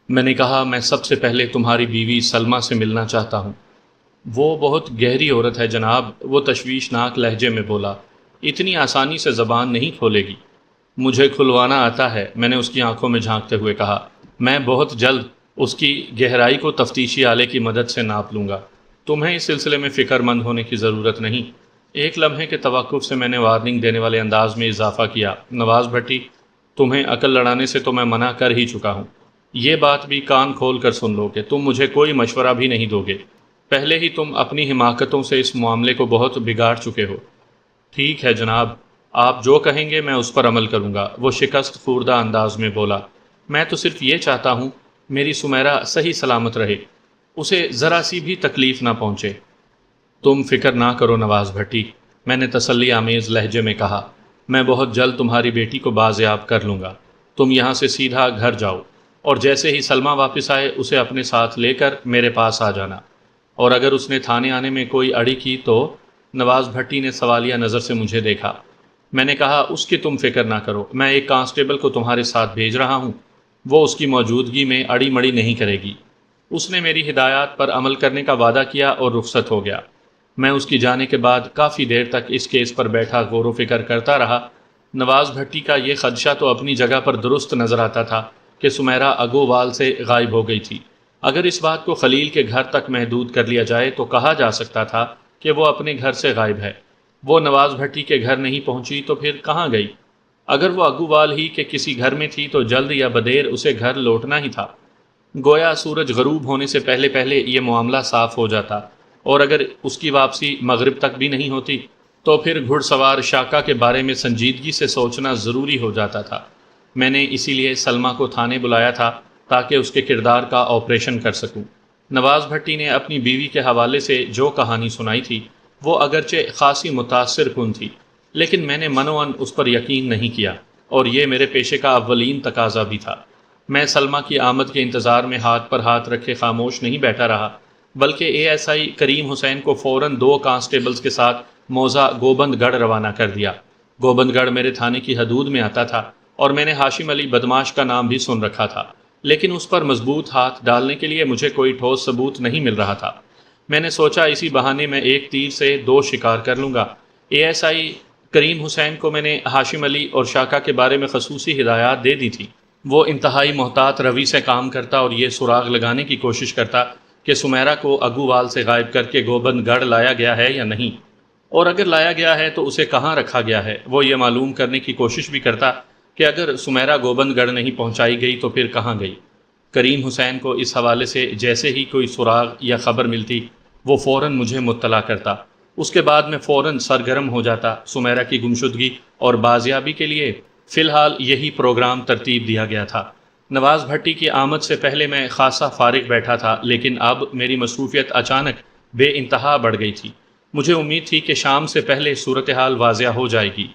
میں نے کہا میں سب سے پہلے تمہاری بیوی سلمہ سے ملنا چاہتا ہوں۔ وہ بہت گہری عورت ہے جناب، وہ تشویشناک لہجے میں بولا، اتنی آسانی سے زبان نہیں کھولے گی۔ مجھے کھلوانا آتا ہے، میں نے اس کی آنکھوں میں جھانکتے ہوئے کہا۔ میں بہت جلد اس کی گہرائی کو تفتیشی آلے کی مدد سے ناپ لوں گا۔ تمہیں اس سلسلے میں فکر مند ہونے کی ضرورت نہیں۔ ایک لمحے کے توقف سے میں نے وارننگ دینے والے انداز میں اضافہ کیا، نواز بھٹی، تمہیں عقل لڑانے سے تو میں منع کر ہی چکا ہوں۔ یہ بات بھی کان کھول کر سن لو کہ تم مجھے کوئی مشورہ بھی نہیں دو گے۔ پہلے ہی تم اپنی حماقتوں سے اس معاملے کو بہت بگاڑ چکے ہو۔ ٹھیک ہے جناب، آپ جو کہیں گے میں اس پر عمل کروں گا، وہ شکست خوردہ انداز میں بولا۔ میں تو صرف یہ چاہتا ہوں میری سمیرا صحیح سلامت رہے، اسے ذرا سی بھی تکلیف نہ پہنچے۔ تم فکر نہ کرو نواز بھٹی، میں نے تسلی آمیز لہجے میں کہا، میں بہت جلد تمہاری بیٹی کو بازیاب کر لوں گا۔ تم یہاں سے سیدھا گھر جاؤ، اور جیسے ہی سلمہ واپس آئے اسے اپنے ساتھ لے کر میرے پاس آ جانا، اور اگر اس نے تھانے آنے میں کوئی اڑی کی تو۔ نواز بھٹی نے سوالیہ نظر سے مجھے دیکھا۔ میں نے کہا اس کی تم فکر نہ کرو، میں ایک کانسٹیبل کو تمہارے ساتھ بھیج رہا ہوں، وہ اس کی موجودگی میں اڑی مڑی نہیں کرے گی۔ اس نے میری ہدایات پر عمل کرنے کا وعدہ کیا اور رخصت ہو گیا۔ میں اس کی جانے کے بعد کافی دیر تک اس کیس پر بیٹھا غور و فکر کرتا رہا۔ نواز بھٹی کا یہ خدشہ تو اپنی جگہ پر درست نظر آتا تھا کہ سمیرا اگووال سے غائب ہو گئی تھی۔ اگر اس بات کو خلیل کے گھر تک محدود کر لیا جائے تو کہا جا سکتا تھا کہ وہ اپنے گھر سے غائب ہے۔ وہ نواز بھٹی کے گھر نہیں پہنچی تو پھر کہاں گئی؟ اگر وہ اگووال ہی کے کسی گھر میں تھی تو جلد یا بدیر اسے گھر لوٹنا ہی تھا۔ گویا سورج غروب ہونے سے پہلے پہلے یہ معاملہ صاف ہو جاتا، اور اگر اس کی واپسی مغرب تک بھی نہیں ہوتی تو پھر گھڑ سوار شاکا کے بارے میں سنجیدگی سے سوچنا ضروری ہو جاتا تھا۔ میں نے اسی لیے سلمہ کو تھانے بلایا تھا تاکہ اس کے کردار کا آپریشن کر سکوں۔ نواز بھٹی نے اپنی بیوی کے حوالے سے جو کہانی سنائی تھی وہ اگرچہ خاصی متاثر کن تھی، لیکن میں نے منوعن اس پر یقین نہیں کیا، اور یہ میرے پیشے کا اولین تقاضا بھی تھا۔ میں سلمہ کی آمد کے انتظار میں ہاتھ پر ہاتھ رکھے خاموش نہیں بیٹھا رہا، بلکہ اے ایس آئی کریم حسین کو فوراً 2 کانسٹیبلز کے ساتھ موضع گوبند گڑھ روانہ کر دیا۔ گوبند گڑھ میرے تھانے کی حدود میں آتا تھا، اور میں نے ہاشم علی بدماش کا نام بھی سن رکھا تھا، لیکن اس پر مضبوط ہاتھ ڈالنے کے لیے مجھے کوئی ٹھوس ثبوت نہیں مل رہا تھا۔ میں نے سوچا اسی بہانے میں ایک تیر سے 2 شکار کر لوں گا۔ اے ایس آئی کریم حسین کو میں نے ہاشم علی اور شاکا کے بارے میں خصوصی ہدایات دے دی تھی۔ وہ انتہائی محتاط روی سے کام کرتا اور یہ سراغ لگانے کی کوشش کرتا کہ سمیرا کو اگووال سے غائب کر کے گوبند گڑھ لایا گیا ہے یا نہیں، اور اگر لایا گیا ہے تو اسے کہاں رکھا گیا ہے۔ وہ یہ معلوم کرنے کی کوشش بھی کرتا کہ اگر سمیرا گوبند گڑھ نہیں پہنچائی گئی تو پھر کہاں گئی۔ کریم حسین کو اس حوالے سے جیسے ہی کوئی سراغ یا خبر ملتی وہ فوراً مجھے مطلع کرتا۔ اس کے بعد میں فوراً سرگرم ہو جاتا۔ سمیرا کی گمشدگی اور بازیابی کے لیے فی الحال یہی پروگرام ترتیب دیا گیا تھا۔ نواز بھٹی کی آمد سے پہلے میں خاصا فارغ بیٹھا تھا، لیکن اب میری مصروفیت اچانک بے انتہا بڑھ گئی تھی۔ مجھے امید تھی کہ شام سے پہلے صورتحال واضح ہو جائے گی۔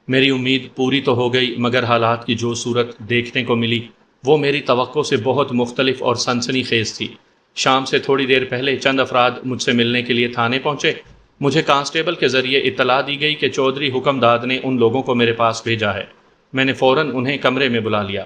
میری امید پوری تو ہو گئی، مگر حالات کی جو صورت دیکھنے کو ملی وہ میری توقع سے بہت مختلف اور سنسنی خیز تھی۔ شام سے تھوڑی دیر پہلے چند افراد مجھ سے ملنے کے لیے تھانے پہنچے۔ مجھے کانسٹیبل کے ذریعے اطلاع دی گئی کہ چودھری حکم داد نے ان لوگوں کو میرے پاس بھیجا ہے۔ میں نے فوراً انہیں کمرے میں بلا لیا۔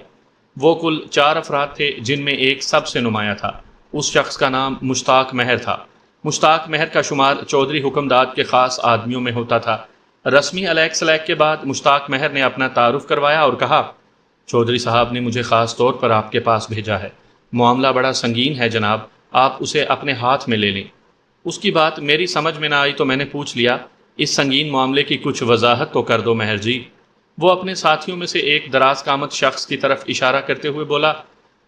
وہ کل 4 افراد تھے، جن میں ایک سب سے نمایاں تھا۔ اس شخص کا نام مشتاق مہر تھا۔ مشتاق مہر کا شمار چودھری حکم داد کے خاص آدمیوں میں ہوتا تھا۔ رسمی الیک سلیک کے بعد مشتاق مہر نے اپنا تعارف کروایا اور کہا، چودھری صاحب نے مجھے خاص طور پر آپ کے پاس بھیجا ہے۔ معاملہ بڑا سنگین ہے جناب، آپ اسے اپنے ہاتھ میں لے لیں۔ اس کی بات میری سمجھ میں نہ آئی تو میں نے پوچھ لیا، اس سنگین معاملے کی کچھ وضاحت تو کر دو مہر جی۔ وہ اپنے ساتھیوں میں سے ایک دراز قامت شخص کی طرف اشارہ کرتے ہوئے بولا،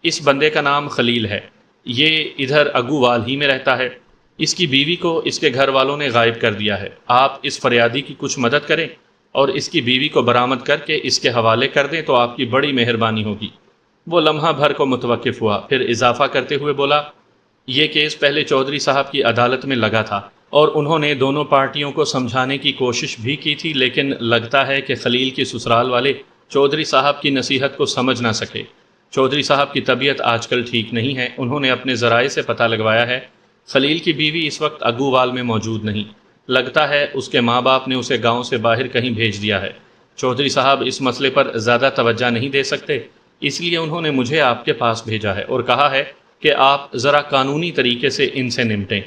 اس بندے کا نام خلیل ہے، یہ ادھر اگووال ہی میں رہتا ہے۔ اس کی بیوی کو اس کے گھر والوں نے غائب کر دیا ہے۔ آپ اس فریادی کی کچھ مدد کریں اور اس کی بیوی کو برآمد کر کے اس کے حوالے کر دیں تو آپ کی بڑی مہربانی ہوگی۔ وہ لمحہ بھر کو متوقف ہوا، پھر اضافہ کرتے ہوئے بولا، یہ کیس پہلے چودھری صاحب کی عدالت میں لگا تھا اور انہوں نے دونوں پارٹیوں کو سمجھانے کی کوشش بھی کی تھی، لیکن لگتا ہے کہ خلیل کی سسرال والے چودھری صاحب کی نصیحت کو سمجھ نہ سکے۔ چودھری صاحب کی طبیعت آج کل ٹھیک نہیں ہے۔ انہوں نے اپنے ذرائع سے پتہ لگوایا ہے خلیل کی بیوی اس وقت اگووال میں موجود نہیں۔ لگتا ہے اس کے ماں باپ نے اسے گاؤں سے باہر کہیں بھیج دیا ہے۔ چودھری صاحب اس مسئلے پر زیادہ توجہ نہیں دے سکتے، اس لیے انہوں نے مجھے آپ کے پاس بھیجا ہے اور کہا ہے کہ آپ ذرا قانونی طریقے سے ان سے نمٹیں۔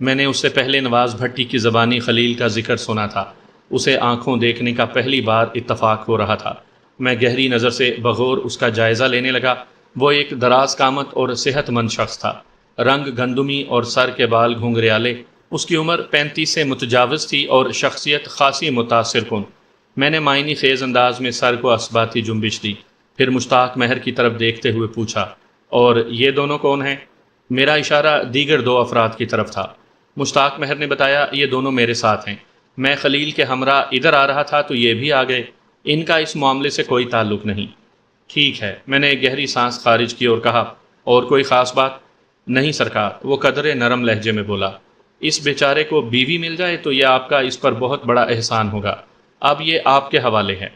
میں نے اس سے پہلے نواز بھٹی کی زبانی خلیل کا ذکر سنا تھا۔ اسے آنکھوں دیکھنے کا پہلی بار اتفاق ہو رہا تھا۔ میں گہری نظر سے بغور اس کا جائزہ لینے لگا۔ وہ ایک دراز قامت اور صحت مند شخص تھا، رنگ گندمی اور سر کے بال گھنگریالے۔ اس کی عمر 35 سے متجاوز تھی اور شخصیت خاصی متاثر کن۔ میں نے معنی خیز انداز میں سر کو اثباتی جنبش دی، پھر مشتاق مہر کی طرف دیکھتے ہوئے پوچھا، اور یہ دونوں کون ہیں؟ میرا اشارہ دیگر دو افراد کی طرف تھا۔ مشتاق مہر نے بتایا، یہ دونوں میرے ساتھ ہیں۔ میں خلیل کے ہمراہ ادھر آ رہا تھا تو یہ بھی آ گئے۔ ان کا اس معاملے سے کوئی تعلق نہیں۔ ٹھیک ہے، میں نے گہری سانس خارج کی اور کہا، اور کوئی خاص بات؟ نہیں سرکار، وہ قدرے نرم لہجے میں بولا۔ اس بیچارے کو بیوی مل جائے تو یہ آپ کا اس پر بہت بڑا احسان ہوگا۔ اب یہ آپ کے حوالے ہے۔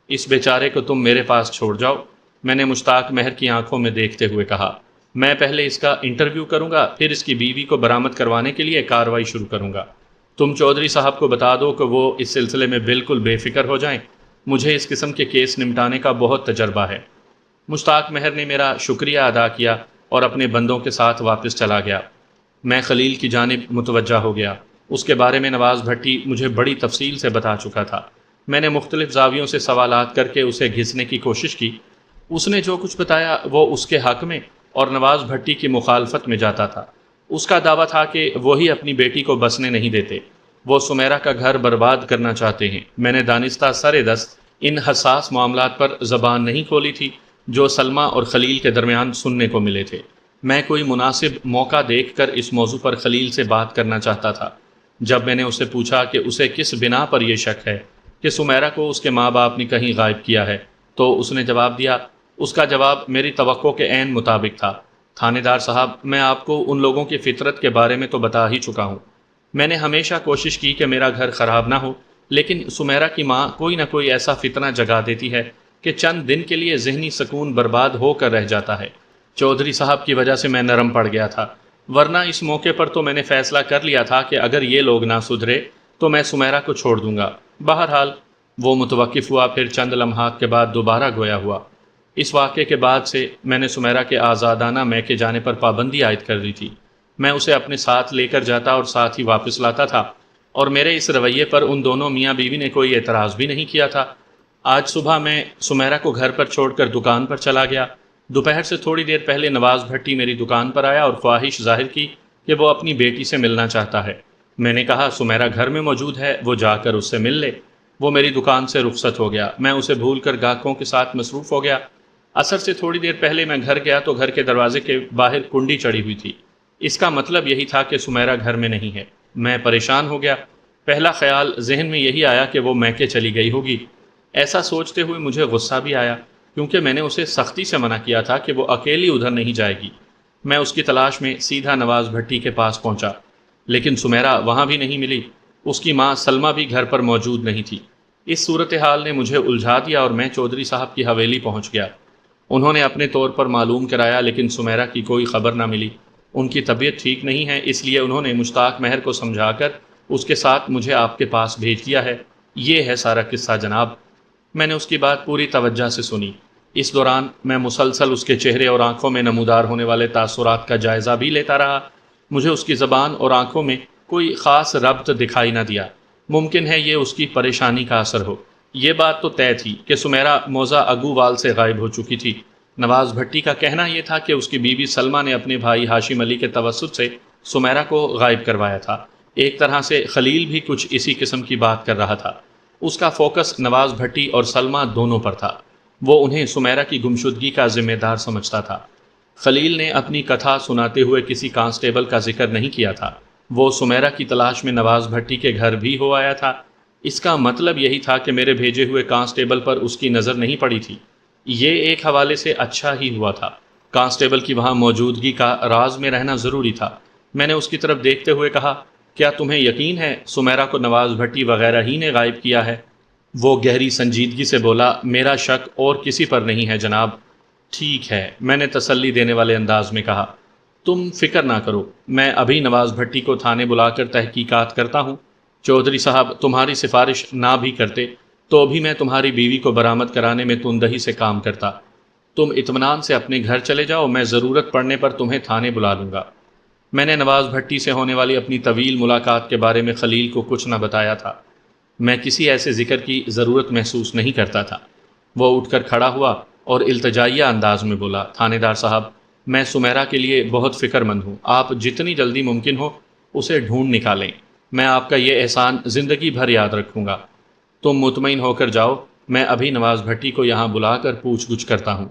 اس بیچارے کو تم میرے پاس چھوڑ جاؤ، میں نے مشتاق مہر کی آنکھوں میں دیکھتے ہوئے کہا۔ میں پہلے اس کا انٹرویو کروں گا، پھر اس کی بیوی کو برآمد کروانے کے لیے کارروائی شروع کروں گا۔ تم چودھری صاحب کو بتا دو کہ وہ اس سلسلے میں بالکل بے فکر ہو جائیں۔ مجھے اس قسم کے کیس نمٹانے کا بہت تجربہ ہے۔ مشتاق مہر نے میرا شکریہ ادا کیا اور اپنے بندوں کے ساتھ واپس چلا گیا۔ میں خلیل کی جانب متوجہ ہو گیا۔ اس کے بارے میں نواز بھٹی مجھے بڑی تفصیل سے بتا چکا تھا۔ میں نے مختلف زاویوں سے سوالات کر کے اسے گھسنے کی کوشش کی۔ اس نے جو کچھ بتایا وہ اس کے حق میں اور نواز بھٹی کی مخالفت میں جاتا تھا۔ اس کا دعویٰ تھا کہ وہی اپنی بیٹی کو بسنے نہیں دیتے، وہ سمیرہ کا گھر برباد کرنا چاہتے ہیں۔ میں نے دانستہ سر دست ان حساس معاملات پر زبان نہیں کھولی تھی جو سلمیٰ اور خلیل کے درمیان سننے کو ملے تھے۔ میں کوئی مناسب موقع دیکھ کر اس موضوع پر خلیل سے بات کرنا چاہتا تھا۔ جب میں نے اسے پوچھا کہ اسے کس بنا پر یہ شک ہے کہ سمیرہ کو اس کے ماں باپ نے کہیں غائب کیا ہے، تو اس نے جواب دیا۔ اس کا جواب میری توقع کے عین مطابق تھا۔ تھانے دار صاحب، میں آپ کو ان لوگوں کی فطرت کے بارے میں تو بتا ہی چکا ہوں۔ میں نے ہمیشہ کوشش کی کہ میرا گھر خراب نہ ہو، لیکن سمیرہ کی ماں کوئی نہ کوئی ایسا فتنہ جگا دیتی ہے کہ چند دن کے لیے ذہنی سکون برباد ہو کر رہ جاتا ہے۔ چودھری صاحب کی وجہ سے میں نرم پڑ گیا تھا، ورنہ اس موقع پر تو میں نے فیصلہ کر لیا تھا کہ اگر یہ لوگ نہ سدھرے تو میں سمیرہ کو چھوڑ دوں گا۔ بہرحال وہ متوقف ہوا، پھر چند لمحات کے بعد دوبارہ گویا ہوا۔ اس واقعے کے بعد سے میں نے سمیرہ کے آزادانہ میکے جانے پر پابندی عائد کر دی تھی۔ میں اسے اپنے ساتھ لے کر جاتا اور ساتھ ہی واپس لاتا تھا، اور میرے اس رویے پر ان دونوں میاں بیوی نے کوئی اعتراض بھی نہیں کیا تھا۔ آج صبح میں سمیرہ کو گھر پر چھوڑ کر دکان پر چلا گیا۔ دوپہر سے تھوڑی دیر پہلے نواز بھٹی میری دکان پر آیا اور خواہش ظاہر کی کہ وہ اپنی بیٹی سے ملنا چاہتا ہے۔ میں نے کہا سمیرہ گھر میں موجود ہے، وہ جا کر اس سے مل لے۔ وہ میری دکان سے رخصت ہو گیا۔ میں اسے بھول کر گاہکوں کے ساتھ مصروف ہو گیا۔ عصر سے تھوڑی دیر پہلے میں گھر گیا تو گھر کے دروازے کے باہر کنڈی چڑھی ہوئی تھی۔ اس کا مطلب یہی تھا کہ سمیرہ گھر میں نہیں ہے۔ میں پریشان ہو گیا۔ پہلا خیال ذہن میں یہی آیا کہ وہ میکے چلی گئی ہوگی۔ ایسا سوچتے ہوئے مجھے غصہ بھی آیا، کیونکہ میں نے اسے سختی سے منع کیا تھا کہ وہ اکیلی ادھر نہیں جائے گی۔ میں اس کی تلاش میں سیدھا نواز بھٹی کے پاس پہنچا، لیکن سمیرہ وہاں بھی نہیں ملی۔ اس کی ماں سلمیٰ بھی گھر پر موجود نہیں تھی۔ اس صورتحال نے مجھے الجھا دیا اور میں چودھری صاحب کی حویلی پہنچ گیا۔ انہوں نے اپنے طور پر معلوم کرایا، لیکن سمیرہ کی کوئی خبر نہ ملی۔ ان کی طبیعت ٹھیک نہیں ہے، اس لیے انہوں نے مشتاق مہر کو سمجھا کر اس کے ساتھ مجھے آپ کے پاس بھیج دیا ہے۔ یہ ہے سارا قصہ جناب۔ میں نے اس کی بات پوری توجہ سے سنی۔ اس دوران میں مسلسل اس کے چہرے اور آنکھوں میں نمودار ہونے والے تاثرات کا جائزہ بھی لیتا رہا۔ مجھے اس کی زبان اور آنکھوں میں کوئی خاص ربط دکھائی نہ دیا۔ ممکن ہے یہ اس کی پریشانی کا اثر ہو۔ یہ بات تو طے تھی کہ سمیرہ موزہ اگووال سے غائب ہو چکی تھی۔ نواز بھٹی کا کہنا یہ تھا کہ اس کی بیوی سلمیٰ نے اپنے بھائی ہاشم علی کے توسط سے سمیرہ کو غائب کروایا تھا۔ ایک طرح سے خلیل بھی کچھ اسی قسم کی بات کر رہا تھا۔ اس کا فوکس نواز بھٹی اور سلمیٰ دونوں پر تھا۔ وہ انہیں سمیرہ کی گمشدگی کا ذمہ دار سمجھتا تھا۔ خلیل نے اپنی کتھا سناتے ہوئے کسی کانسٹیبل کا ذکر نہیں کیا تھا۔ وہ سمیرہ کی تلاش میں نواز بھٹی کے گھر بھی ہو آیا تھا۔ اس کا مطلب یہی تھا کہ میرے بھیجے ہوئے کانسٹیبل پر اس کی نظر نہیں پڑی تھی۔ یہ ایک حوالے سے اچھا ہی ہوا تھا۔ کانسٹیبل کی وہاں موجودگی کا راز میں رہنا ضروری تھا۔ میں نے اس کی طرف دیکھتے ہوئے کہا، کیا تمہیں یقین ہے سمیرہ کو نواز بھٹی وغیرہ ہی نے غائب کیا ہے؟ وہ گہری سنجیدگی سے بولا، میرا شک اور کسی پر نہیں ہے جناب۔ ٹھیک ہے، میں نے تسلی دینے والے انداز میں کہا، تم فکر نہ کرو، میں ابھی نواز بھٹی کو تھانے بلا کر تحقیقات کرتا ہوں۔ چودھری صاحب تمہاری سفارش نہ بھی کرتے تو بھی میں تمہاری بیوی کو برآمد کرانے میں تندہی سے کام کرتا۔ تم اطمینان سے اپنے گھر چلے جاؤ، میں ضرورت پڑنے پر تمہیں تھانے بلا لوں گا۔ میں نے نواز بھٹی سے ہونے والی اپنی طویل ملاقات کے بارے میں خلیل کو کچھ نہ بتایا تھا۔ میں کسی ایسے ذکر کی ضرورت محسوس نہیں کرتا تھا۔ وہ اٹھ کر کھڑا ہوا اور التجائیہ انداز میں بولا، تھانے دار صاحب، میں سمیرا کے لیے بہت فکر مند ہوں، آپ جتنی جلدی ممکن ہو اسے ڈھونڈ نکالیں، میں آپ کا یہ احسان زندگی بھر یاد رکھوں گا۔ تم مطمئن ہو کر جاؤ، میں ابھی نواز بھٹی کو یہاں بلا کر پوچھ گچھ کرتا ہوں۔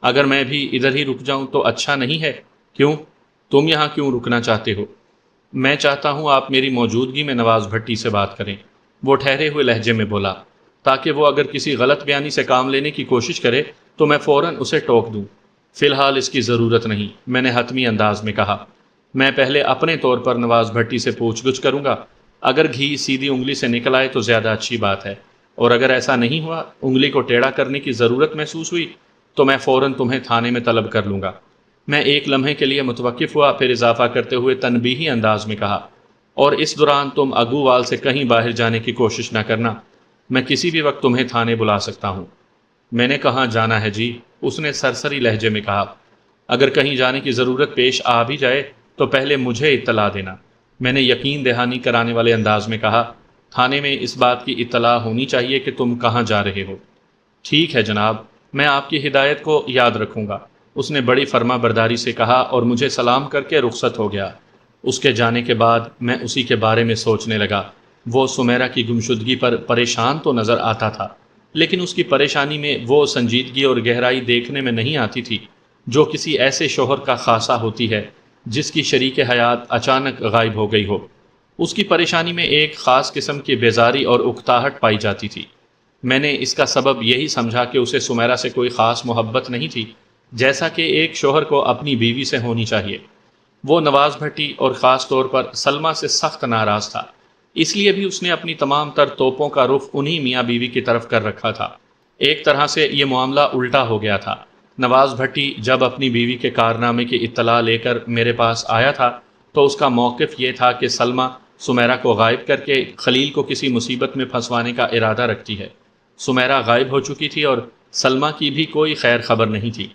اگر میں بھی ادھر ہی رک جاؤں تو اچھا نہیں ہے؟ کیوں؟ تم یہاں کیوں رکنا چاہتے ہو؟ میں چاہتا ہوں آپ میری موجودگی میں نواز بھٹی سے بات کریں، وہ ٹھہرے ہوئے لہجے میں بولا، تاکہ وہ اگر کسی غلط بیانی سے کام لینے کی کوشش کرے تو میں فوراً اسے ٹوک دوں۔ فی الحال اس کی ضرورت نہیں، میں نے حتمی انداز میں کہا۔ میں پہلے اپنے طور پر نواز بھٹی سے پوچھ گچھ کروں گا، اگر گھی سیدھی انگلی سے نکل آئے تو زیادہ اچھی بات ہے، اور اگر ایسا نہیں ہوا، انگلی کو ٹیڑھا کرنے کی ضرورت محسوس ہوئی تو میں فوراً تمہیں تھانے میں طلب کر لوں گا۔ میں ایک لمحے کے لیے متوقف ہوا، پھر اضافہ کرتے ہوئے تنبیہی انداز میں کہا، اور اس دوران تم اگووال سے کہیں باہر جانے کی کوشش نہ کرنا، میں کسی بھی وقت تمہیں تھانے بلا سکتا ہوں۔ میں نے کہاں جانا ہے جی، اس نے سرسری لہجے میں کہا۔ اگر کہیں جانے کی ضرورت پیش آ بھی جائے تو پہلے مجھے اطلاع دینا، میں نے یقین دہانی کرانے والے انداز میں کہا۔ تھانے میں اس بات کی اطلاع ہونی چاہیے کہ تم کہاں جا رہے ہو۔ ٹھیک ہے جناب، میں آپ کی ہدایت کو یاد رکھوں گا، اس نے بڑی فرما برداری سے کہا اور مجھے سلام کر کے رخصت ہو گیا۔ اس کے جانے کے بعد میں اسی کے بارے میں سوچنے لگا۔ وہ سمیرا کی گمشدگی پر پریشان تو نظر آتا تھا، لیکن اس کی پریشانی میں وہ سنجیدگی اور گہرائی دیکھنے میں نہیں آتی تھی جو کسی ایسے شوہر کا خاصہ ہوتی ہے جس کی شریک حیات اچانک غائب ہو گئی ہو۔ اس کی پریشانی میں ایک خاص قسم کی بیزاری اور اکتاہٹ پائی جاتی تھی۔ میں نے اس کا سبب یہی سمجھا کہ اسے سمیرا سے کوئی خاص محبت نہیں تھی، جیسا کہ ایک شوہر کو اپنی بیوی سے ہونی چاہیے۔ وہ نواز بھٹی اور خاص طور پر سلمہ سے سخت ناراض تھا، اس لیے بھی اس نے اپنی تمام تر توپوں کا رخ انہی میاں بیوی کی طرف کر رکھا تھا۔ ایک طرح سے یہ معاملہ الٹا ہو گیا تھا۔ نواز بھٹی جب اپنی بیوی کے کارنامے کی اطلاع لے کر میرے پاس آیا تھا تو اس کا موقف یہ تھا کہ سلمہ سمیرا کو غائب کر کے خلیل کو کسی مصیبت میں پھنسوانے کا ارادہ رکھتی ہے۔ سمیرا غائب ہو چکی تھی اور سلمہ کی بھی کوئی خیر خبر نہیں تھی۔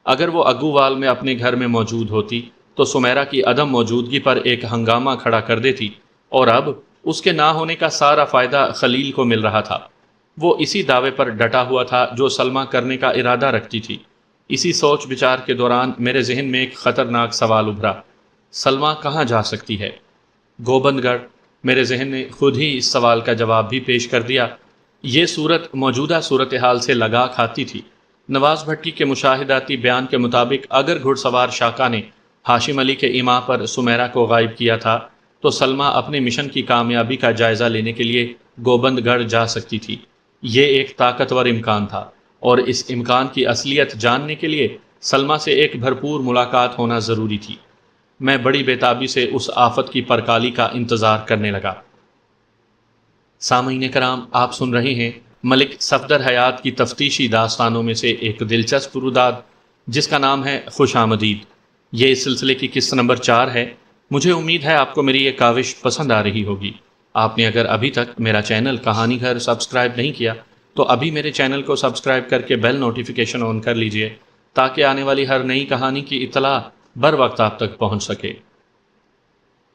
اگر وہ اگووال میں اپنے گھر میں موجود ہوتی تو سمیرا کی عدم موجودگی پر ایک ہنگامہ کھڑا کر دیتی، اور اب اس کے نہ ہونے کا سارا فائدہ خلیل کو مل رہا تھا۔ وہ اسی دعوے پر ڈٹا ہوا تھا جو سلمہ کرنے کا ارادہ رکھتی تھی۔ اسی سوچ بچار کے دوران میرے ذہن میں ایک خطرناک سوال ابھرا، سلمہ کہاں جا سکتی ہے؟ گوبند گڑھ۔ میرے ذہن نے خود ہی اس سوال کا جواب بھی پیش کر دیا۔ یہ صورت موجودہ صورتحال سے لگا کھاتی تھی۔ نواز بھٹی کے مشاہداتی بیان کے مطابق اگر گھڑ سوار شاکا نے ہاشم علی کے ایما پر سمیرا کو غائب کیا تھا تو سلمہ اپنے مشن کی کامیابی کا جائزہ لینے کے لیے گوبند گڑھ جا سکتی تھی۔ یہ ایک طاقتور امکان تھا، اور اس امکان کی اصلیت جاننے کے لیے سلمہ سے ایک بھرپور ملاقات ہونا ضروری تھی۔ میں بڑی بےتابی سے اس آفت کی پرکالی کا انتظار کرنے لگا۔ سامعین کرام، آپ سن رہے ہیں ملک صفدر حیات کی تفتیشی داستانوں میں سے ایک دلچسپ روداد جس کا نام ہے خوش آمدید۔ یہ اس سلسلے کی قسط نمبر 4 ہے۔ مجھے امید ہے آپ کو میری یہ کاوش پسند آ رہی ہوگی۔ آپ نے اگر ابھی تک میرا چینل کہانی گھر سبسکرائب نہیں کیا تو ابھی میرے چینل کو سبسکرائب کر کے بیل نوٹیفیکیشن آن کر لیجئے تاکہ آنے والی ہر نئی کہانی کی اطلاع بر وقت آپ تک پہنچ سکے۔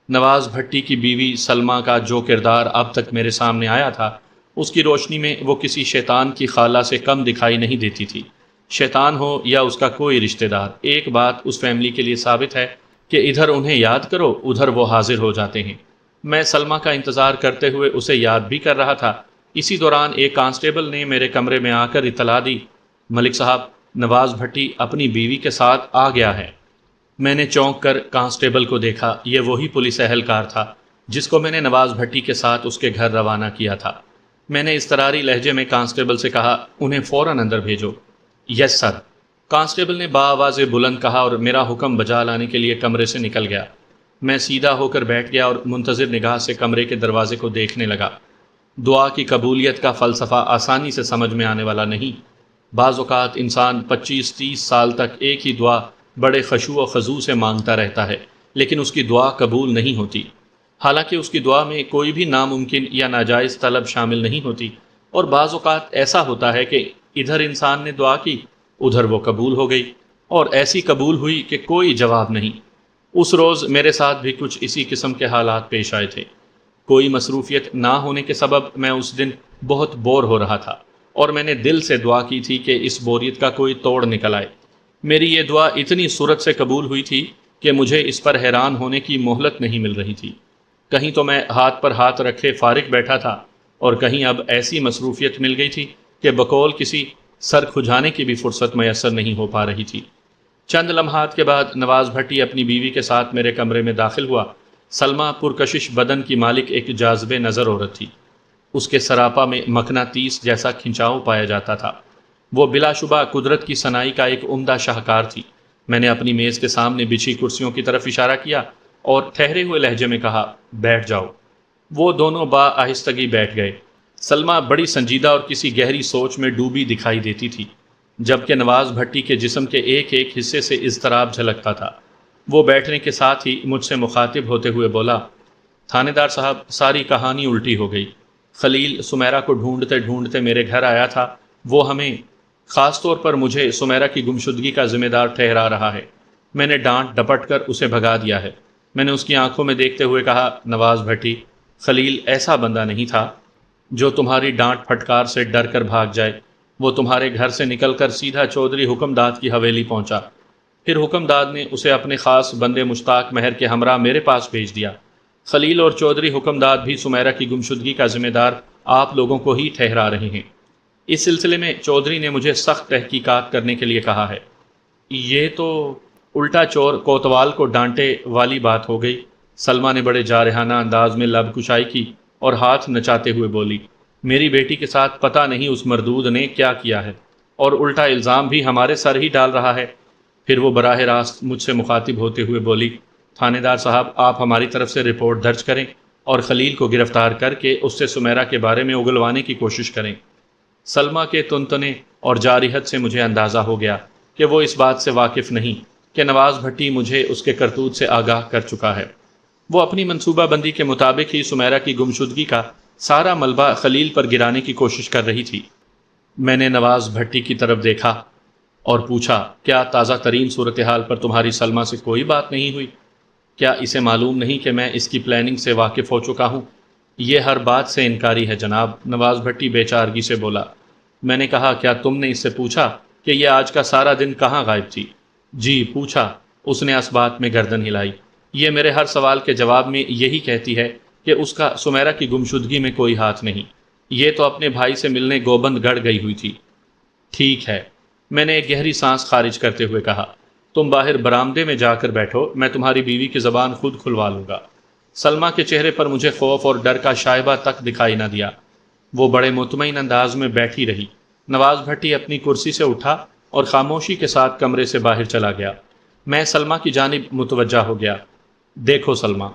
نواز بھٹی کی بیوی سلمہ کا جو کردار اب تک میرے سامنے آیا تھا، اس کی روشنی میں وہ کسی شیطان کی خالہ سے کم دکھائی نہیں دیتی تھی۔ شیطان ہو یا اس کا کوئی رشتہ دار، ایک بات اس فیملی کے لیے ثابت ہے کہ ادھر انہیں یاد کرو ادھر وہ حاضر ہو جاتے ہیں۔ میں سلمہ کا انتظار کرتے ہوئے اسے یاد بھی کر رہا تھا۔ اسی دوران ایک کانسٹیبل نے میرے کمرے میں آ کر اطلاع دی، ملک صاحب، نواز بھٹی اپنی بیوی کے ساتھ آ گیا ہے۔ میں نے چونک کر کانسٹیبل کو دیکھا۔ یہ وہی پولیس اہلکار تھا جس کو میں نے نواز بھٹی کے ساتھ اس کے گھر روانہ کیا تھا۔ میں نے اضطراری لہجے میں کانسٹیبل سے کہا، انہیں فوراً اندر بھیجو۔ یس سر، کانسٹیبل نے بآواز بلند کہا اور میرا حکم بجا لانے کے لیے کمرے سے نکل گیا۔ میں سیدھا ہو کر بیٹھ گیا اور منتظر نگاہ سے کمرے کے دروازے کو دیکھنے لگا۔ دعا کی قبولیت کا فلسفہ آسانی سے سمجھ میں آنے والا نہیں۔ بعض اوقات انسان 25-30 سال تک ایک ہی دعا بڑے خشوع و خضوع سے مانگتا رہتا ہے، لیکن اس کی دعا قبول نہیں ہوتی، حالانکہ اس کی دعا میں کوئی بھی ناممکن یا ناجائز طلب شامل نہیں ہوتی۔ اور بعض اوقات ایسا ہوتا ہے کہ ادھر انسان نے دعا کی ادھر وہ قبول ہو گئی، اور ایسی قبول ہوئی کہ کوئی جواب نہیں۔ اس روز میرے ساتھ بھی کچھ اسی قسم کے حالات پیش آئے تھے۔ کوئی مصروفیت نہ ہونے کے سبب میں اس دن بہت بور ہو رہا تھا، اور میں نے دل سے دعا کی تھی کہ اس بوریت کا کوئی توڑ نکل آئے۔ میری یہ دعا اتنی صورت سے قبول ہوئی تھی کہ مجھے اس پر حیران ہونے کی مہلت نہیں مل رہی تھی۔ کہیں تو میں ہاتھ پر ہاتھ رکھے فارغ بیٹھا تھا، اور کہیں اب ایسی مصروفیت مل گئی تھی کہ بقول کسی سر کھجانے کی بھی فرصت میسر نہیں ہو پا رہی تھی۔ چند لمحات کے بعد نواز بھٹی اپنی بیوی کے ساتھ میرے کمرے میں داخل ہوا۔ سلمیٰ پرکشش بدن کی مالک ایک جاذب نظر عورت تھی۔ اس کے سراپا میں مقناطیس جیسا کھنچاؤ پایا جاتا تھا۔ وہ بلا شبہ قدرت کی صنائی کا ایک عمدہ شاہکار تھی۔ میں نے اپنی میز کے سامنے بچھی کرسیوں کی طرف اشارہ کیا اور ٹھہرے ہوئے لہجے میں کہا، بیٹھ جاؤ۔ وہ دونوں با آہستگی بیٹھ گئے۔ سلمیٰ بڑی سنجیدہ اور کسی گہری سوچ میں ڈوبی دکھائی دیتی تھی، جبکہ نواز بھٹی کے جسم کے ایک ایک حصے سے اضطراب جھلکتا تھا۔ وہ بیٹھنے کے ساتھ ہی مجھ سے مخاطب ہوتے ہوئے بولا، تھانے دار صاحب، ساری کہانی الٹی ہو گئی۔ خلیل سمیرا کو ڈھونڈتے ڈھونڈتے میرے گھر آیا تھا۔ وہ ہمیں، خاص طور پر مجھے، سمیرا کی گمشدگی کا ذمہ دار ٹھہرا رہا ہے۔ میں نے ڈانٹ ڈپٹ کر اسے بھگا دیا ہے۔ میں نے اس کی آنکھوں میں دیکھتے ہوئے کہا، نواز بھٹی، خلیل ایسا بندہ نہیں تھا جو تمہاری ڈانٹ پھٹکار سے ڈر کر بھاگ جائے۔ وہ تمہارے گھر سے نکل کر سیدھا چودھری حکم داد کی حویلی پہنچا۔ پھر حکم داد نے اسے اپنے خاص بندے مشتاق مہر کے ہمراہ میرے پاس بھیج دیا۔ خلیل اور چودھری حکم داد بھی سمیرا کی گمشدگی کا ذمہ دار آپ لوگوں کو ہی ٹھہرا رہے ہیں۔ اس سلسلے میں چودھری نے مجھے سخت تحقیقات کرنے کے لیے کہا ہے۔ یہ تو الٹا چور کوتوال کو ڈانٹے والی بات ہو گئی۔ سلمیٰ نے بڑے جارحانہ انداز میں لب کشائی کی اور ہاتھ نچاتے ہوئے بولی، میری بیٹی کے ساتھ پتہ نہیں اس مردود نے کیا کیا ہے، اور الٹا الزام بھی ہمارے سر ہی ڈال رہا ہے۔ پھر وہ براہ راست مجھ سے مخاطب ہوتے ہوئے بولی، تھانے دار صاحب، آپ ہماری طرف سے رپورٹ درج کریں اور خلیل کو گرفتار کر کے اس سے سمیرا کے بارے میں اگلوانے کی کوشش کریں۔ سلمیٰ کے تنتنے اور جارحیت سے مجھے اندازہ ہو گیا کہ وہ اس بات سے واقف نہیں کہ نواز بھٹی مجھے اس کے کرتوت سے آگاہ کر چکا ہے۔ وہ اپنی منصوبہ بندی کے مطابق ہی سمیرا کی گمشدگی کا سارا ملبہ خلیل پر گرانے کی کوشش کر رہی تھی۔ میں نے نواز بھٹی کی طرف دیکھا اور پوچھا، کیا تازہ ترین صورتحال پر تمہاری سلمیٰ سے کوئی بات نہیں ہوئی؟ کیا اسے معلوم نہیں کہ میں اس کی پلاننگ سے واقف ہو چکا ہوں؟ یہ ہر بات سے انکاری ہے جناب، نواز بھٹی بے چارگی سے بولا۔ میں نے کہا، کیا تم نے اس سے پوچھا کہ یہ آج کا سارا دن کہاں غائب تھی؟ جی پوچھا، اس نے اس بات میں گردن ہلائی۔ یہ میرے ہر سوال کے جواب میں یہی کہتی ہے کہ اس کا سمیرا کی گمشدگی میں کوئی ہاتھ نہیں۔ یہ تو اپنے بھائی سے ملنے گوبند گڑھ گئی ہوئی تھی۔ ٹھیک ہے، میں نے ایک گہری سانس خارج کرتے ہوئے کہا، تم باہر برآمدے میں جا کر بیٹھو، میں تمہاری بیوی کی زبان خود کھلوا لوں گا۔ سلمیٰ کے چہرے پر مجھے خوف اور ڈر کا شائبہ تک دکھائی نہ دیا۔ وہ بڑے مطمئن انداز میں بیٹھی رہی۔ نواز بھٹی اپنی کرسی سے اٹھا اور خاموشی کے ساتھ کمرے سے باہر چلا گیا۔ میں سلمیٰ کی جانب متوجہ ہو گیا۔ دیکھو سلمیٰ،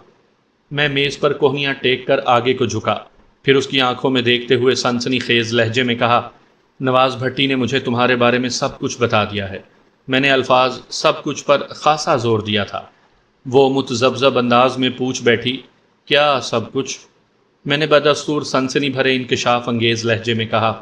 میں میز پر کوہنیاں ٹیک کر آگے کو جھکا، پھر اس کی آنکھوں میں دیکھتے ہوئے سنسنی خیز لہجے میں کہا، نواز بھٹی نے مجھے تمہارے بارے میں سب کچھ بتا دیا ہے۔ میں نے الفاظ سب کچھ پر خاصا زور دیا تھا۔ وہ متذبذب انداز میں پوچھ بیٹھی، کیا سب کچھ؟ میں نے بدستور سنسنی بھرے انکشاف انگیز لہجے میں کہا،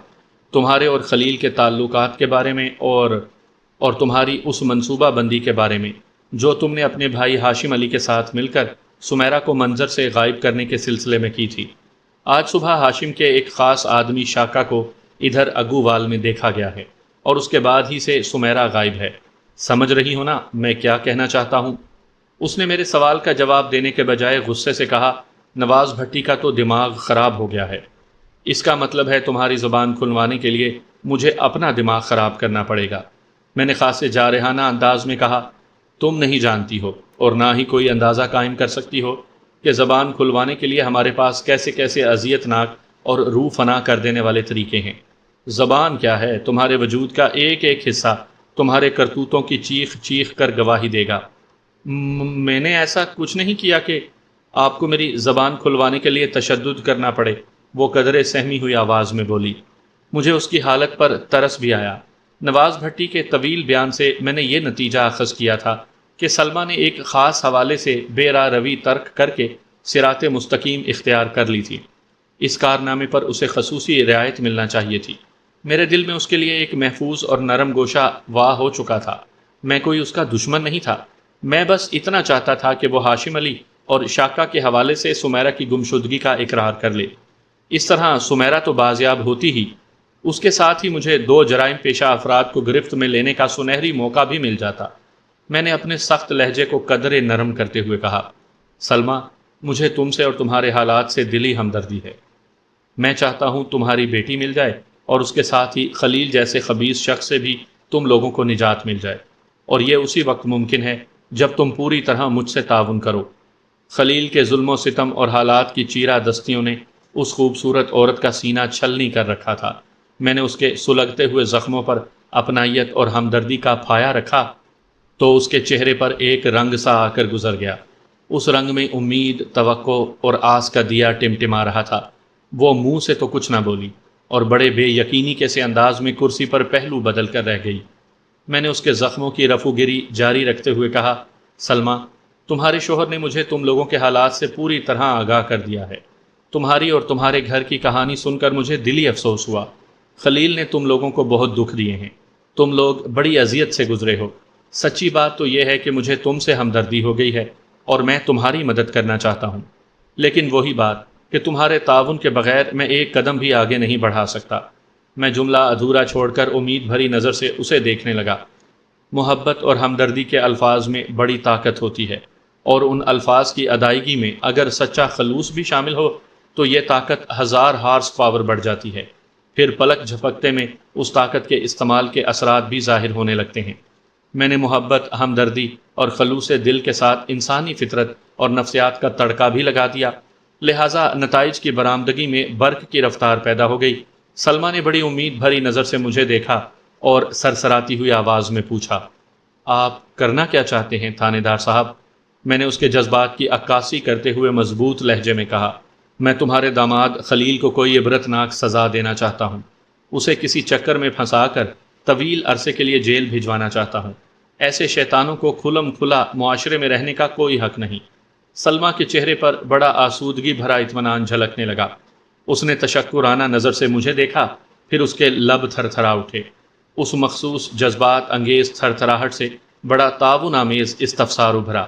تمہارے اور خلیل کے تعلقات کے بارے میں اور تمہاری اس منصوبہ بندی کے بارے میں جو تم نے اپنے بھائی ہاشم علی کے ساتھ مل کر سمیرا کو منظر سے غائب کرنے کے سلسلے میں کی تھی۔ آج صبح ہاشم کے ایک خاص آدمی شاکا کو ادھر اگووال میں دیکھا گیا ہے، اور اس کے بعد ہی سے سمیرا غائب ہے۔ سمجھ رہی ہو نا میں کیا کہنا چاہتا ہوں؟ اس نے میرے سوال کا جواب دینے کے بجائے غصے سے کہا، نواز بھٹی کا تو دماغ خراب ہو گیا ہے۔ اس کا مطلب ہے تمہاری زبان کھلوانے کے لیے مجھے اپنا دماغ خراب کرنا پڑے گا۔ میں نے خاصے جارحانہ انداز میں کہا، تم نہیں جانتی ہو اور نہ ہی کوئی اندازہ قائم کر سکتی ہو کہ زبان کھلوانے کے لیے ہمارے پاس کیسے کیسے اذیت ناک اور روح فنا کر دینے والے طریقے ہیں۔ زبان کیا ہے، تمہارے وجود کا ایک ایک حصہ تمہارے کرتوتوں کی چیخ چیخ کر گواہی دے گا۔ میں نے ایسا کچھ نہیں کیا کہ آپ کو میری زبان کھلوانے کے لیے تشدد کرنا پڑے، وہ قدرے سہمی ہوئی آواز میں بولی۔ مجھے اس کی حالت پر ترس بھی آیا۔ نواز بھٹی کے طویل بیان سے میں نے یہ نتیجہ اخذ کیا تھا کہ سلمیٰ نے ایک خاص حوالے سے بے راہ روی ترک کر کے صراط مستقیم اختیار کر لی تھی۔ اس کارنامے پر اسے خصوصی رعایت ملنا چاہیے تھی۔ میرے دل میں اس کے لیے ایک محفوظ اور نرم گوشہ واہ ہو چکا تھا۔ میں کوئی اس کا دشمن نہیں تھا، میں بس اتنا چاہتا تھا کہ وہ ہاشم علی اور شاکا کے حوالے سے سمیرہ کی گمشدگی کا اقرار کر لے۔ اس طرح سمیرہ تو بازیاب ہوتی ہی، اس کے ساتھ ہی مجھے دو جرائم پیشہ افراد کو گرفت میں لینے کا سنہری موقع بھی مل جاتا۔ میں نے اپنے سخت لہجے کو قدرے نرم کرتے ہوئے کہا، سلمیٰ، مجھے تم سے اور تمہارے حالات سے دلی ہمدردی ہے۔ میں چاہتا ہوں تمہاری بیٹی مل جائے اور اس کے ساتھ ہی خلیل جیسے خبیث شخص سے بھی تم لوگوں کو نجات مل جائے، اور یہ اسی وقت ممکن ہے جب تم پوری طرح مجھ سے تعاون کرو۔ خلیل کے ظلم و ستم اور حالات کی چیرہ دستیوں نے اس خوبصورت عورت کا سینہ چھلنی کر رکھا تھا۔ میں نے اس کے سلگتے ہوئے زخموں پر اپنائیت اور ہمدردی کا پھایا رکھا تو اس کے چہرے پر ایک رنگ سا آ کر گزر گیا۔ اس رنگ میں امید، توقع اور آس کا دیا ٹمٹما رہا تھا۔ وہ منہ سے تو کچھ نہ بولی اور بڑے بے یقینی کے سے انداز میں کرسی پر پہلو بدل کر رہ گئی۔ میں نے اس کے زخموں کی رفو گری جاری رکھتے ہوئے کہا، سلمیٰ، تمہارے شوہر نے مجھے تم لوگوں کے حالات سے پوری طرح آگاہ کر دیا ہے۔ تمہاری اور تمہارے گھر کی کہانی سن کر مجھے دلی افسوس ہوا۔ خلیل نے تم لوگوں کو بہت دکھ دیے ہیں، تم لوگ بڑی اذیت سے گزرے ہو۔ سچی بات تو یہ ہے کہ مجھے تم سے ہمدردی ہو گئی ہے اور میں تمہاری مدد کرنا چاہتا ہوں، لیکن وہی بات کہ تمہارے تعاون کے بغیر میں ایک قدم بھی آگے نہیں بڑھا سکتا۔ میں جملہ ادھورا چھوڑ کر امید بھری نظر سے اسے دیکھنے لگا۔ محبت اور ہمدردی کے الفاظ میں بڑی طاقت ہوتی ہے، اور ان الفاظ کی ادائیگی میں اگر سچا خلوص بھی شامل ہو تو یہ طاقت 1000 ہارس پاور بڑھ جاتی ہے۔ پھر پلک جھپکتے میں اس طاقت کے استعمال کے اثرات بھی ظاہر ہونے لگتے ہیں۔ میں نے محبت، ہمدردی اور خلوص دل کے ساتھ انسانی فطرت اور نفسیات کا تڑکا بھی لگا دیا، لہٰذا نتائج کی برآمدگی میں برق کی رفتار پیدا ہو گئی۔ سلمیٰ نے بڑی امید بھری نظر سے مجھے دیکھا اور سرسراتی ہوئی آواز میں پوچھا، آپ کرنا کیا چاہتے ہیں تھانے دار صاحب؟ میں نے اس کے جذبات کی عکاسی کرتے ہوئے مضبوط لہجے میں کہا، میں تمہارے داماد خلیل کو کوئی عبرتناک سزا دینا چاہتا ہوں۔ اسے کسی چکر میں پھنسا کر طویل عرصے کے لیے جیل بھجوانا چاہتا ہوں۔ ایسے شیطانوں کو کھلم کھلا معاشرے میں رہنے کا کوئی حق نہیں۔ سلمیٰ کے چہرے پر بڑا آسودگی بھرا اطمینان جھلکنے لگا۔ اس نے تشکرانہ نظر سے مجھے دیکھا، پھر اس کے لب تھر تھرا اٹھے۔ اس مخصوص جذبات انگیز تھر تھراہٹ سے بڑا تعاون آمیز استفسار ابھرا،